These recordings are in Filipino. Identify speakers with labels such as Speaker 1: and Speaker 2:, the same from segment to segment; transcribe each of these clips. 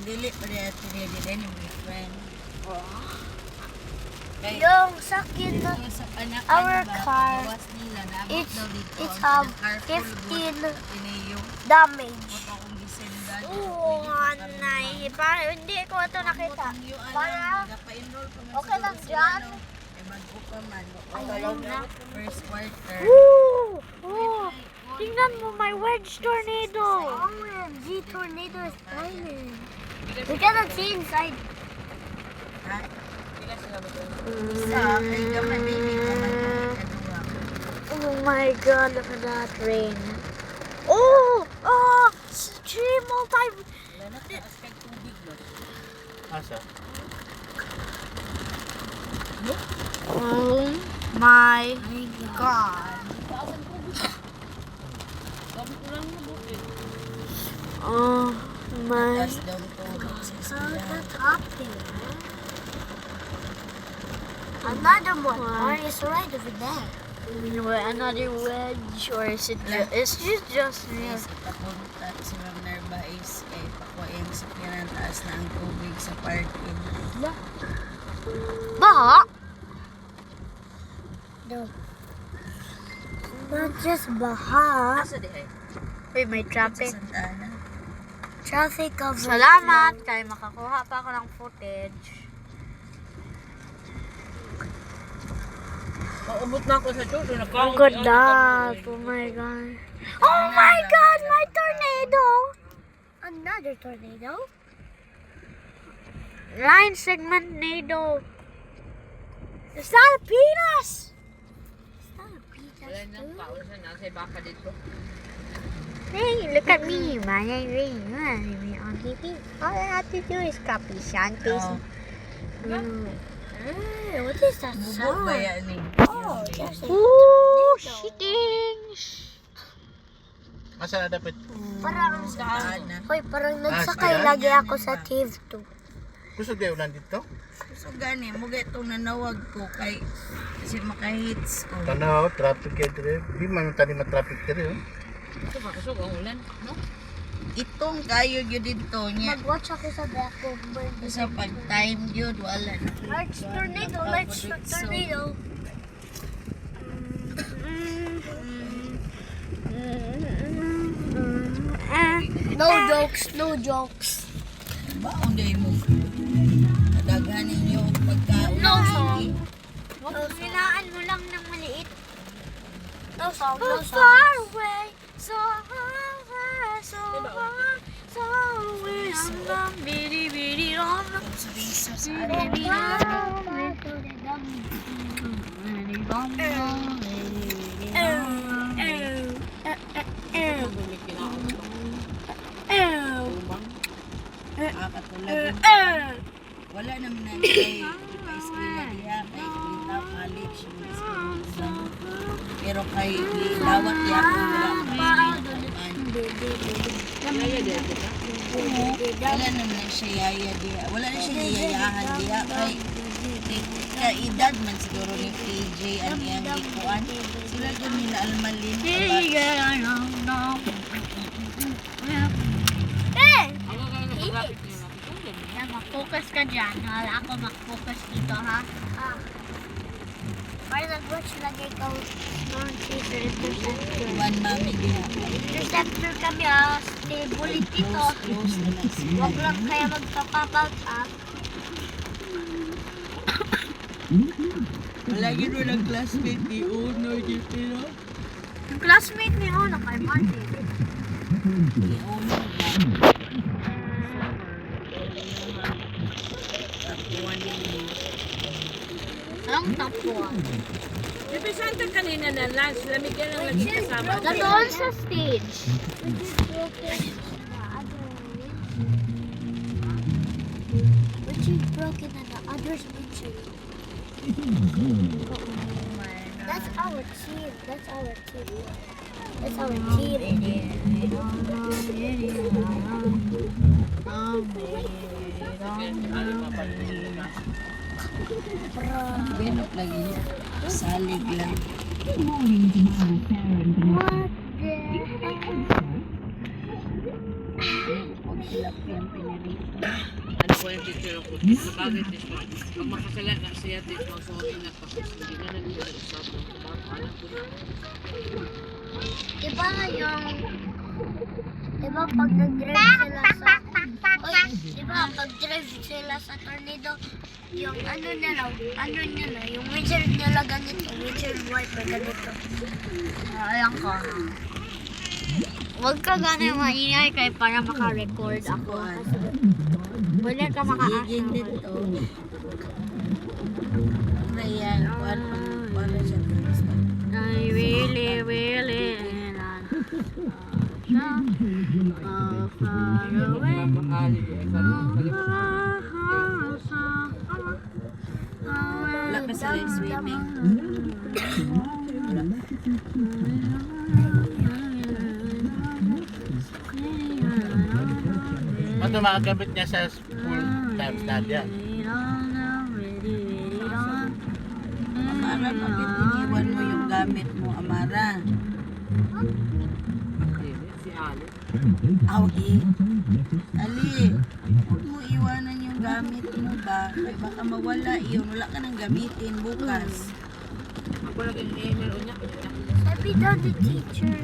Speaker 1: Dili pa rin at ready din yung friend.
Speaker 2: Yung sakit na
Speaker 1: Sa anak
Speaker 2: our
Speaker 1: ba,
Speaker 2: car,
Speaker 1: bawas nila, naabot
Speaker 2: it's
Speaker 1: daw dito.
Speaker 2: it's
Speaker 1: ang
Speaker 2: have
Speaker 1: kanang carpool
Speaker 2: 15
Speaker 1: good, tinayo.
Speaker 2: damage.
Speaker 1: Buto kong gisendan.
Speaker 2: Oo, anay. Para hindi ko ito nakita. Para okay lang dyan.
Speaker 1: Mag-o pa man.
Speaker 2: Ayun na.
Speaker 1: First quarter.
Speaker 2: Woo! Oh, tingnan mo, my wedge tornado. OMG, tornado is coming. We cannot see inside.
Speaker 1: Ha? Isa, kay gamay baby naman.
Speaker 2: Oh my god, look at that rain. Oh! Oh! Three multi...
Speaker 1: Wala na sa aspect tubig.
Speaker 3: Asa?
Speaker 2: Oh my god. Oh my...
Speaker 1: Tapos daw ito.
Speaker 2: Another one. It's right over there. Another wedge, or is it it's just real?
Speaker 1: Yes, papunta si Ma'am Nerva is pakuha yung sakyanan taas na ang tubig sa parking.
Speaker 2: Baha? No. Not just baha.
Speaker 1: Asa di ay?
Speaker 2: Wait, may traffic.
Speaker 1: Sa Santa Ana.
Speaker 2: Traffic of salamat kay makakuha pa ako ng footage.
Speaker 3: Maubot na ako sa chucho.
Speaker 2: Good dad. Oh my god. Oh my god, my tornado. Another tornado. Line segment tornado. Is that a penis? Is that a penis?
Speaker 3: Wala nang tao sa nasa baka dito.
Speaker 2: Hey, look at me, my ring. I'm on TV. All I have to do is copy Shanty's.
Speaker 1: Oh.
Speaker 2: What is that
Speaker 1: Bubo
Speaker 2: sound?
Speaker 1: ba yan eh?
Speaker 2: Oh, there's a tornado. Shitting.
Speaker 3: Asa na dapat?
Speaker 2: Parang,
Speaker 1: Santa Ana.
Speaker 2: hoy, parang
Speaker 3: sige.
Speaker 2: nagsakay lagi ako sa TV2.
Speaker 3: Gusto kayo nandito?
Speaker 1: So gani, mo itong nanawag ko kay kasi makahits ko.
Speaker 3: Tanaw, traffic kayo dire. Di man tani ma-traffic dire.
Speaker 1: Ito ba kusog ang ulan? No? Itong kayo yun dito niya.
Speaker 2: Mag-watch ako sa Black Bomber.
Speaker 1: Sa pag-time yun, wala na.
Speaker 2: Large tornado, large tornado. No jokes, no jokes.
Speaker 1: Baon day mo. Nadaghanin niyo ang pagkaon.
Speaker 2: No song. Hinaan mo lang ng maliit. No song, no song. So far away, so far, so far, so away. Bidi bidi rom.
Speaker 1: Sa risa sa
Speaker 2: Bidi
Speaker 1: katulad. Wala naman na kay pa-eskwela diya, kay Quinta College. Pero kay Lawat ya wala naman na siya yaya diya. Wala na siya yayahan diya kay edad man siguro ni PJ ang iyang ikuan. Sila doon nila almalin.
Speaker 2: Mag-focus ka dyan. Wala ako mag-focus dito, ha? Para nag-watch lagi ikaw ng interceptor.
Speaker 1: One mami diya.
Speaker 2: Interceptor kami, ha? Stable dito.
Speaker 1: Close na lang sila.
Speaker 2: Huwag lang kaya magpapabount up.
Speaker 1: Lagi doon ang classmate ni Uno, pero
Speaker 2: Yung classmate ni Ono kay Martin.
Speaker 1: ni Uno
Speaker 2: Anong top 1?
Speaker 4: Di ba saan kanina na lunch? Lamigyan ng lagi kasama.
Speaker 2: Nandoon sa stage. But you've broken on the other's picture. That's our team. That's our team. That's our team.
Speaker 1: Benok lagi niya. Salig lang.
Speaker 2: What the heck?
Speaker 1: tilapia ang pinirito.
Speaker 3: Ano ko yung teacher ko? Nakagit this one. Pag makasalat na siya, this one, so hindi na tapos. Hindi na nag-usap. Alam ko na.
Speaker 2: Diba yung... Diba pag nag-drive sila sa... Oy, diba pag drive sila sa tornado, yung ano nila, yung windshield nila ganito, windshield wiper ganito. Ayan ko. Huwag ka gano'y maingay kay para maka-record ako. Wala ka
Speaker 1: Giging dito. Ayan, kuwan siya Kristo.
Speaker 2: I really not far away.
Speaker 1: Wala ka sila yung swimming.
Speaker 3: Ano makagamit niya sa full-time study yan?
Speaker 1: Amara, bakit iniwan mo yung gamit mo, Amara?
Speaker 3: Si Ali.
Speaker 1: Awi. Ali, huwag mo iwanan yung gamit mo ba? Kaya baka mawala yun. Wala ka nang gamitin bukas.
Speaker 3: Ako lang yung email unya.
Speaker 2: Sabi daw the teacher,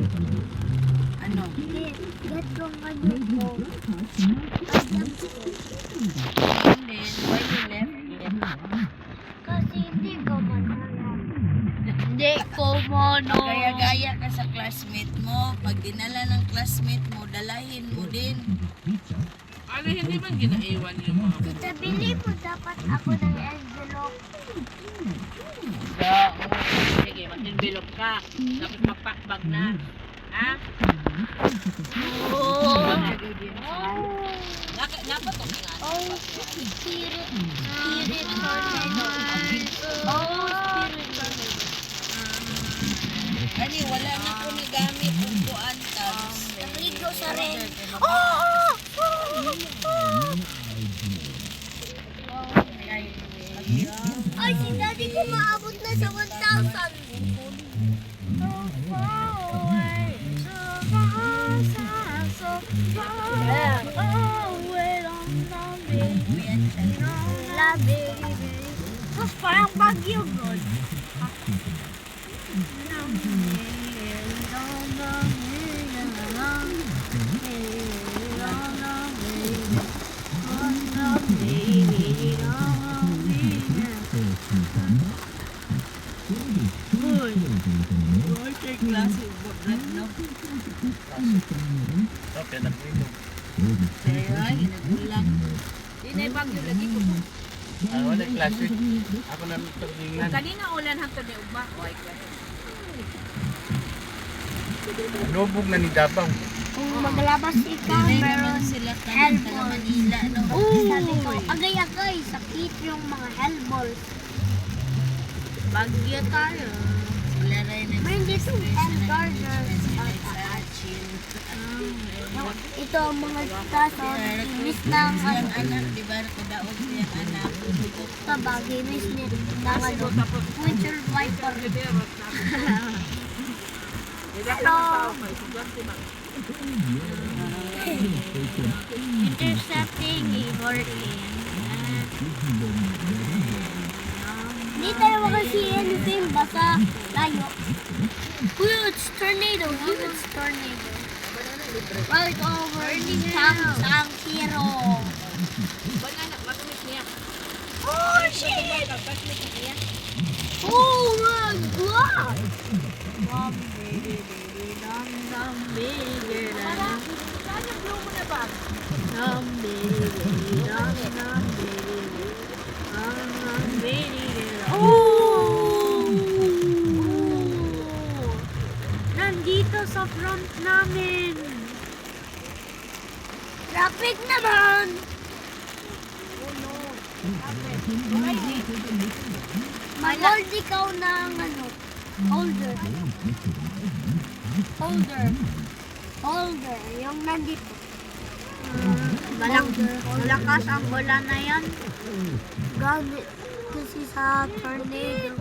Speaker 1: Ano?
Speaker 2: get yung ano ko.
Speaker 1: And then, why you left it?
Speaker 2: Kasi hindi ko manala. Hindi ko mono.
Speaker 1: Gaya-gaya ka sa classmate mo. Pag dinala ng classmate mo, dalahin mo din.
Speaker 3: Ano, hindi man ginaiwan yung mga...
Speaker 2: Tita, bili mo dapat ako ng envelope.
Speaker 3: Sige, mag-envelope ka. Tapos magpakbag na. Ha?
Speaker 2: Oh,
Speaker 3: Napatok nga.
Speaker 2: oh, spirit tornado. Oh, spirit tornado.
Speaker 1: Ani, wala na ko nagamit kung kuan tabs.
Speaker 2: Nagligo sa rin. Oh! Ay, si daddy ko maabot na sa 1,000. Tapos parang bagyo, God.
Speaker 1: Okay, klase. No?
Speaker 3: Okay, nag-envelope.
Speaker 1: Kaya, ginagulang.
Speaker 4: Di na bagyo lagi ko.
Speaker 3: Ah, wala yung klase. Ako na tingnan.
Speaker 4: Kanina ulan hangtod ni ugma. Oy,
Speaker 3: Lubog na ni Davao.
Speaker 2: Kung maglabas ikaw,
Speaker 1: Meron
Speaker 2: meron
Speaker 1: sila taga Manila, no?
Speaker 2: sabi ko, agay-agay, sakit yung mga hellballs. Bagyo tayo.
Speaker 1: Sila rin ang
Speaker 2: Meron dito hell gardeners. Ito ang mga taso, inis ng
Speaker 1: siyang anak, di ba? Nakadaog siyang anak.
Speaker 2: sa bagay, inis ng ano, winter viper. Hello! Intercepting Ivorkin. Hindi tayo makasi anything, basta layo. Huge tornado, huge tornado. Right over Sang Hero.
Speaker 4: banana, matumis niya.
Speaker 2: Oh shit! Oh my god!
Speaker 4: Saan yung blue mo na ba?
Speaker 2: Oh! Nandito sa front namin. Traffic naman! Mag-hold ikaw ng ano, holder. Holder, yung nandito. Malakas ang bola na yan. Gamit kasi sa tornado.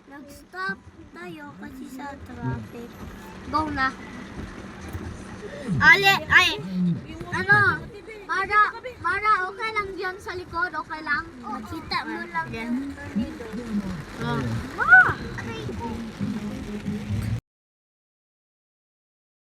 Speaker 2: Nag-stop tayo kasi sa traffic. Go na. Ale, ay, ano, Mara, okay lang dyan sa likod, okay lang? Nakita mo lang yung tornado. Oh.